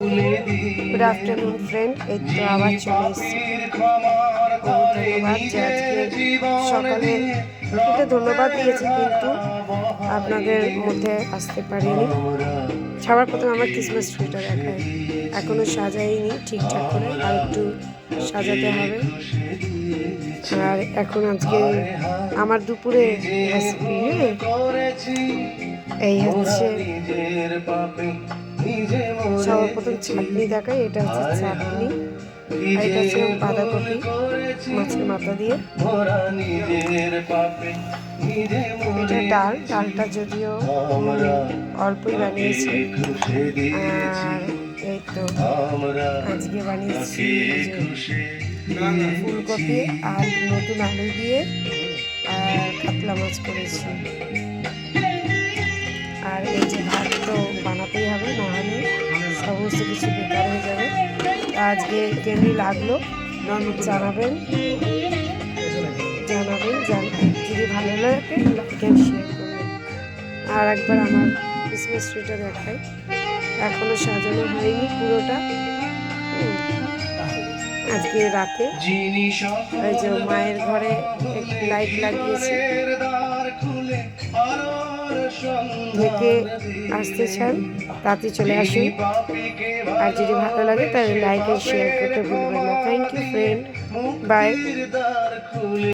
Good afternoon friend, এই তো আবার চলে এসেছি। ধন্যবাদ যে আজকে সকালে এটা ধন্যবাদ দিয়েছি, কিন্তু আপনাদের মধ্যে আসতে পারিনি। সবার প্রথমে আমার ক্রিসমাস ট্রিটা দেখায়, এখনও সাজাইনি ঠিকঠাক করে, আর একটু সাজাতে হবে। আর এখন আজকে আমার দুপুরে রেসিপি, এই হচ্ছে সর্বপ্রথম চাটনি দেখায়। এটা হচ্ছে চাটনি, আর এটা হচ্ছে বাঁধাকপি মাছের মাথা দিয়ে। এটা ডালটা যদিও অল্পই বানিয়েছি। আর এই তো আজকে বানিয়েছি ফুলকপি আর নতুন আলু দিয়ে, আর কাতলা মাছ করেছি। আর এই যে ভাত তো বানাতেই হবে, না হলে সমস্ত কিছু বেকার হয়ে যাবে। আজকে কেমনি লাগলো জানাবেন, যদি ভালো লাগে লাইক অ্যান্ড শেয়ার করবেন। আর একবার আমার ক্রিসমাস ট্রিটা দেখাই, এখনও সাজানো হয়নি পুরোটা। আজকে রাতে এই যে মায়ের ঘরে একটু লাইট লাগিয়েছি। থেকে আসতে চান তাতে চলে আসুন, আর যদি ভালো লাগে তাহলে লাইক এন্ড শেয়ার করতে ভুলবেন না। Thank you friend, by.